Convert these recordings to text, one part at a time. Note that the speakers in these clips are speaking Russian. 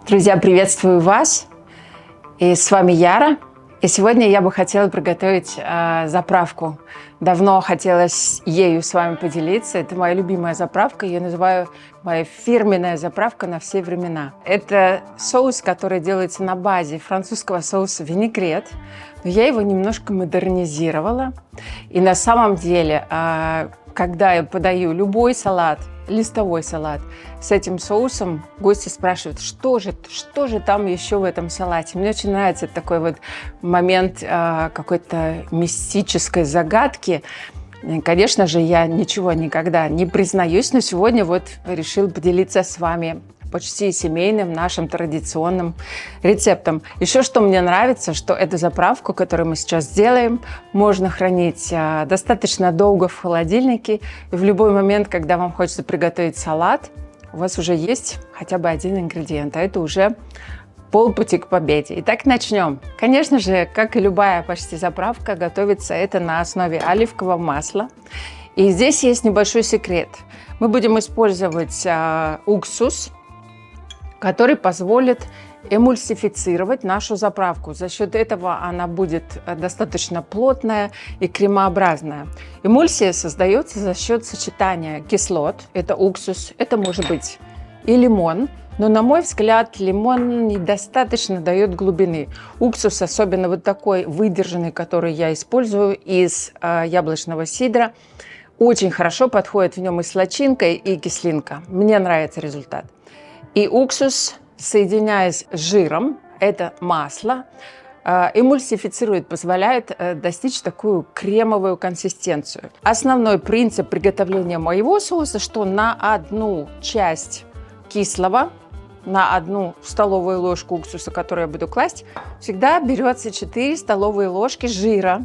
Друзья, приветствую вас! И с вами Яра. И сегодня я бы хотела приготовить заправку. Давно хотелось ею с вами поделиться. Это моя любимая заправка. Я называю моя фирменная заправка на все времена. Это соус, который делается на базе французского соуса винегрет. Но я его немножко модернизировала. И на самом деле, когда я подаю любой салат, листовой салат с этим соусом, гости спрашивают, что же там еще в этом салате. Мне очень нравится такой вот момент какой-то мистической загадки. Конечно же, я ничего никогда не признаюсь, но сегодня вот решил поделиться с вами почти семейным нашим традиционным рецептом. Еще что мне нравится, что эту заправку, которую мы сейчас делаем, можно хранить достаточно долго в холодильнике. И в любой момент, когда вам хочется приготовить салат, у вас уже есть хотя бы один ингредиент, а это уже полпути к победе. Итак, начнем. Конечно же, как и любая почти заправка, готовится это на основе оливкового масла. И здесь есть небольшой секрет. Мы будем использовать уксус, который позволит эмульсифицировать нашу заправку. За счет этого она будет достаточно плотная и кремообразная. Эмульсия создается за счет сочетания кислот, это уксус, это может быть и лимон, но, на мой взгляд, лимон недостаточно дает глубины. Уксус, особенно вот такой выдержанный, который я использую из яблочного сидра, очень хорошо подходит, в нем и слочинка, и кислинка. Мне нравится результат. И уксус, соединяясь с жиром, это масло, эмульсифицирует, позволяет достичь такую кремовую консистенцию. Основной принцип приготовления моего соуса, что на одну часть кислого, на одну столовую ложку уксуса, которую я буду класть, всегда берется 4 столовые ложки жира.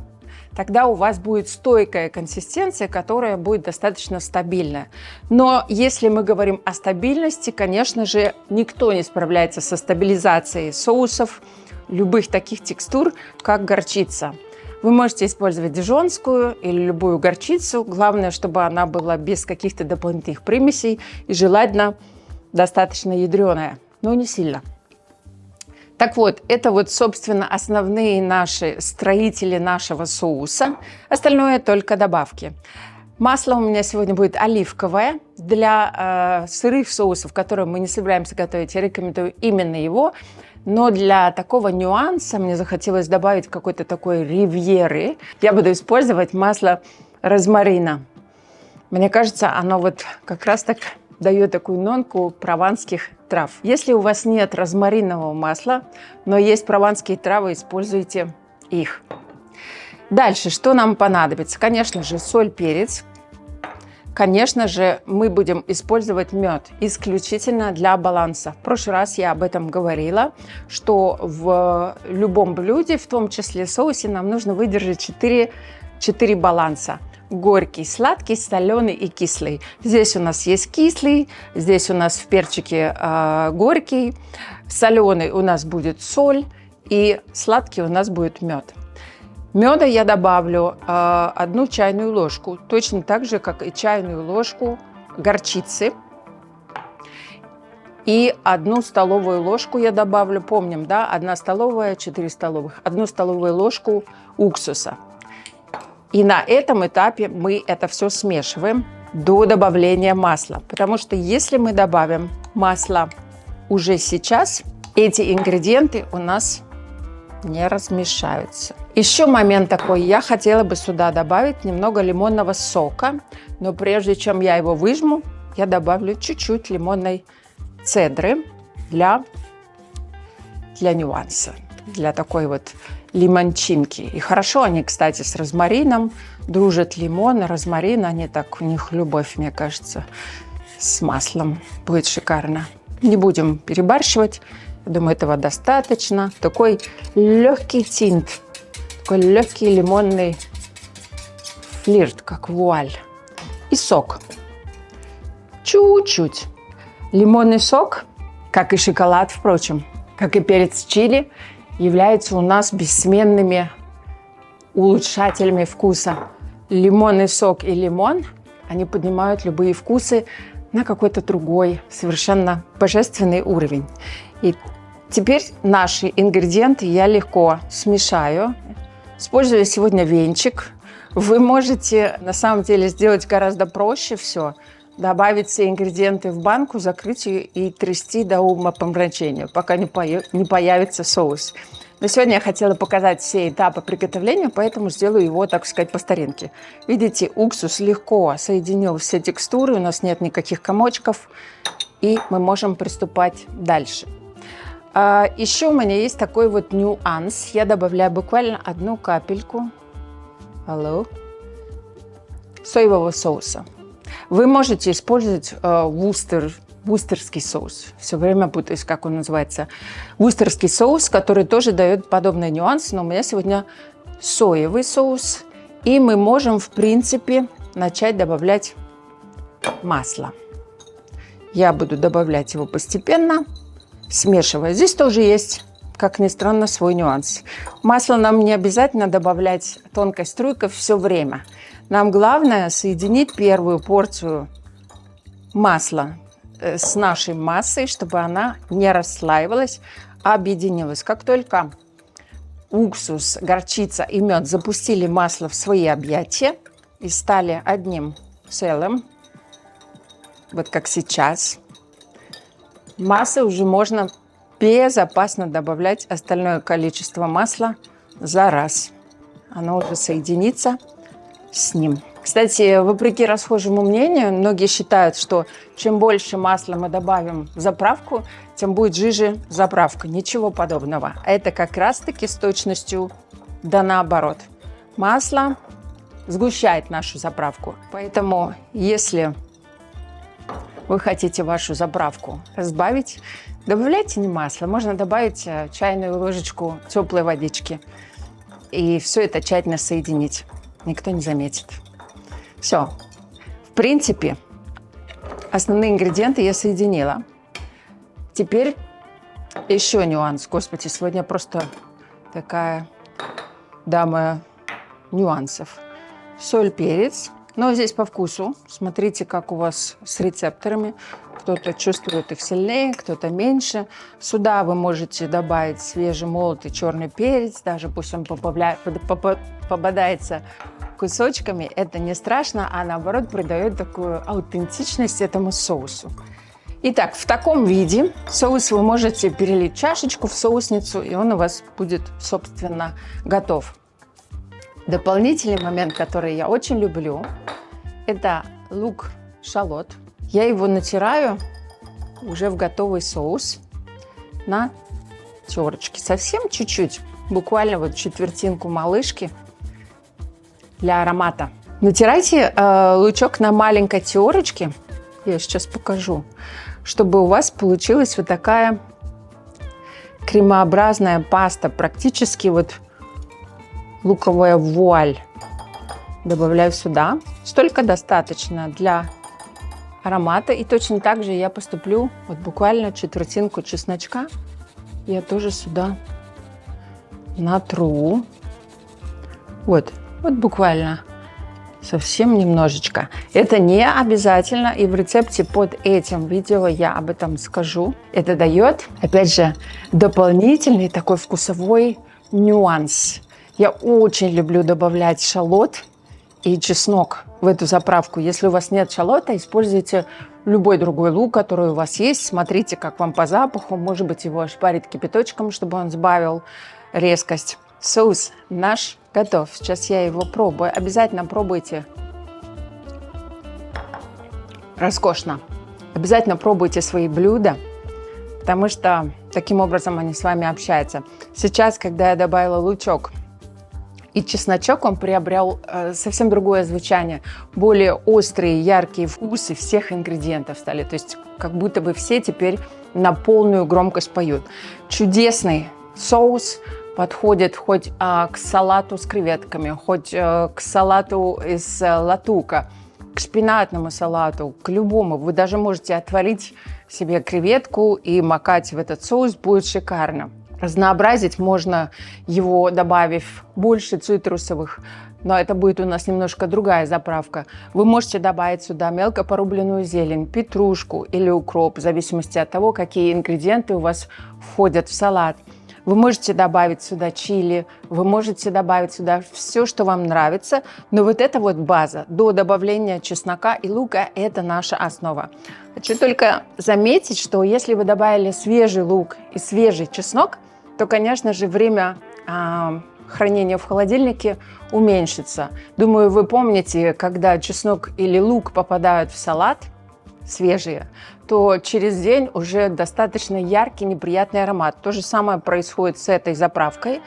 Тогда у вас будет стойкая консистенция, которая будет достаточно стабильная. Но если мы говорим о стабильности, конечно же, никто не справляется со стабилизацией соусов, любых таких текстур, как горчица. Вы можете использовать дижонскую или любую горчицу. Главное, чтобы она была без каких-то дополнительных примесей и желательно достаточно ядреная, но не сильно. Так вот, это вот, собственно, основные наши строители нашего соуса. Остальное только добавки. Масло у меня сегодня будет оливковое. Для сырых соусов, которые мы не собираемся готовить, я рекомендую именно его. Но для такого нюанса мне захотелось добавить какой-то такой ривьеры. Я буду использовать масло розмарина. Мне кажется, оно вот как раз так дает такую нотку прованских трав. Если у вас нет розмаринового масла, но есть прованские травы, используйте их. Дальше, что нам понадобится? Конечно же, соль, перец. Конечно же, мы будем использовать мед исключительно для баланса. В прошлый раз я об этом говорила, что в любом блюде, в том числе соусе, нам нужно выдержать 4 баланса. Горький, сладкий, соленый и кислый. Здесь у нас есть кислый, здесь у нас в перчике горький, соленый у нас будет соль и сладкий у нас будет мед. Меда я добавлю 1 чайную ложку, точно так же, как и чайную ложку горчицы. И 1 столовую ложку я добавлю, помним, да, 1 столовая, 4 столовых, 1 столовую ложку уксуса. И на этом этапе мы это все смешиваем до добавления масла. Потому что если мы добавим масло уже сейчас, эти ингредиенты у нас не размешаются. Еще момент такой. Я хотела бы сюда добавить немного лимонного сока. Но прежде чем я его выжму, я добавлю чуть-чуть лимонной цедры для нюанса. Для такой вот лимончинки. И хорошо они, кстати, с розмарином дружат. Лимон, розмарин, они так, у них любовь, мне кажется, с маслом. Будет шикарно. Не будем перебарщивать. Я думаю, этого достаточно. Такой легкий тинт, такой легкий лимонный флирт, как вуаль. И сок. Чуть-чуть. Лимонный сок, как и шоколад, впрочем, как и перец чили, являются у нас бессменными улучшателями вкуса. Лимонный сок и лимон, они поднимают любые вкусы на какой-то другой, совершенно божественный уровень. И теперь наши ингредиенты я легко смешаю. Используя сегодня венчик, вы можете на самом деле сделать гораздо проще все. Добавить все ингредиенты в банку, закрыть ее и трясти до умопомрачения, пока не появится соус. Но сегодня я хотела показать все этапы приготовления, поэтому сделаю его, так сказать, по старинке. Видите, уксус легко соединил все текстуры, у нас нет никаких комочков, и мы можем приступать дальше. Еще у меня есть такой вот нюанс. Я добавляю буквально одну капельку соевого соуса. Вы можете использовать вустерский соус. Все время путаюсь, как он называется. Вустерский соус, который тоже дает подобный нюанс, но у меня сегодня соевый соус. И мы можем, в принципе, начать добавлять масло. Я буду добавлять его постепенно, смешивая. Здесь тоже есть, как ни странно, свой нюанс. Масло нам не обязательно добавлять тонкой струйкой все время. Нам главное соединить первую порцию масла с нашей массой, чтобы она не расслаивалась, а объединилась. Как только уксус, горчица и мед запустили масло в свои объятия и стали одним целым, вот как сейчас, массы уже можно безопасно добавлять остальное количество масла за раз. Оно уже соединится с ним. Кстати, вопреки расхожему мнению, многие считают, что чем больше масла мы добавим в заправку, тем будет жиже заправка. Ничего подобного. Это как раз-таки с точностью да наоборот. Масло сгущает нашу заправку. Поэтому, если вы хотите вашу заправку разбавить, добавляйте не масло. Можно добавить чайную ложечку теплой водички. И все это тщательно соединить. Никто не заметит. Все. В принципе, основные ингредиенты я соединила. Теперь еще нюанс. Господи, сегодня просто такая дама нюансов. Соль, перец. Но здесь по вкусу. Смотрите, как у вас с рецепторами. Кто-то чувствует их сильнее, кто-то меньше. Сюда вы можете добавить свежемолотый черный перец. Даже пусть он попадается кусочками. Это не страшно, а наоборот придает такую аутентичность этому соусу. Итак, в таком виде соус вы можете перелить в чашечку, в соусницу, и он у вас будет, собственно, готов. Дополнительный момент, который я очень люблю, это лук-шалот. Я его натираю уже в готовый соус на терочке. Совсем чуть-чуть, буквально вот четвертинку малышки для аромата. Натирайте лучок на маленькой терочке. Я сейчас покажу, чтобы у вас получилась вот такая кремообразная паста, практически вот луковая вуаль. Добавляю сюда. Столько достаточно для аромата. И точно так же я поступлю вот буквально четвертинку чесночка. Я тоже сюда натру. Вот буквально совсем немножечко. Это не обязательно, и в рецепте под этим видео я об этом скажу. Это дает, опять же, дополнительный такой вкусовой нюанс. Я очень люблю добавлять шалот и чеснок в эту заправку. Если у вас нет шалота, используйте любой другой лук, который у вас есть. Смотрите, как вам по запаху. Может быть, его ошпарить кипяточком, чтобы он сбавил резкость. Соус наш готов. Сейчас я его пробую. Обязательно пробуйте. Роскошно. Обязательно пробуйте свои блюда, потому что таким образом они с вами общаются. Сейчас, когда я добавила лучок и чесночок, он приобрел совсем другое звучание. Более острые, яркие вкусы всех ингредиентов стали. То есть как будто бы все теперь на полную громкость поют. Чудесный соус. Подходит хоть к салату с креветками, хоть к салату из латука, к шпинатному салату, к любому. Вы даже можете отварить себе креветку и макать в этот соус, будет шикарно. Разнообразить можно его, добавив больше цитрусовых но это будет у нас немножко другая заправка. Вы можете добавить сюда мелко порубленную зелень, петрушку или укроп, в зависимости от того, какие ингредиенты у вас входят в салат. Вы можете добавить сюда чили, вы можете добавить сюда все, что вам нравится, но вот это вот база. До добавления чеснока и лука – это наша основа. Хочу только заметить, что если вы добавили свежий лук и свежий чеснок, то, конечно же, время хранения в холодильнике уменьшится. Думаю, вы помните, когда чеснок или лук попадают в салат, свежие, то через день уже достаточно яркий, неприятный аромат. То же самое происходит с этой заправкой.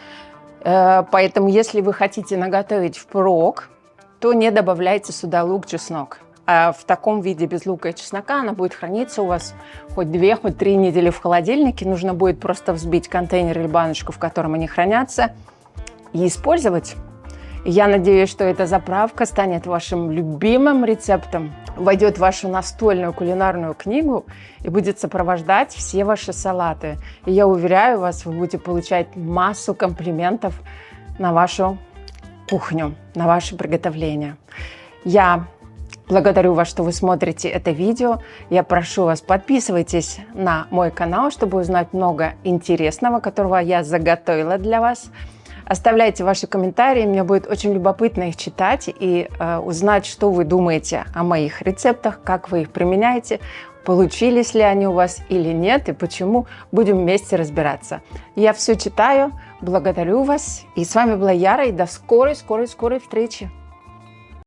Поэтому, если вы хотите наготовить впрок, то не добавляйте сюда лук, чеснок. А в таком виде без лука и чеснока она будет храниться у вас хоть 2, хоть 3 недели в холодильнике. Нужно будет просто взбить контейнер или баночку, в котором они хранятся, и использовать. Я надеюсь, что эта заправка станет вашим любимым рецептом, войдет в вашу настольную кулинарную книгу и будет сопровождать все ваши салаты. И я уверяю вас, вы будете получать массу комплиментов на вашу кухню, на ваше приготовление. Я благодарю вас, что вы смотрите это видео. Я прошу вас, подписывайтесь на мой канал, чтобы узнать много интересного, которого я заготовила для вас. Оставляйте ваши комментарии, мне будет очень любопытно их читать и узнать, что вы думаете о моих рецептах, как вы их применяете, получились ли они у вас или нет, и почему. Будем вместе разбираться. Я все читаю, благодарю вас, и с вами была Яра, и до скорой встречи.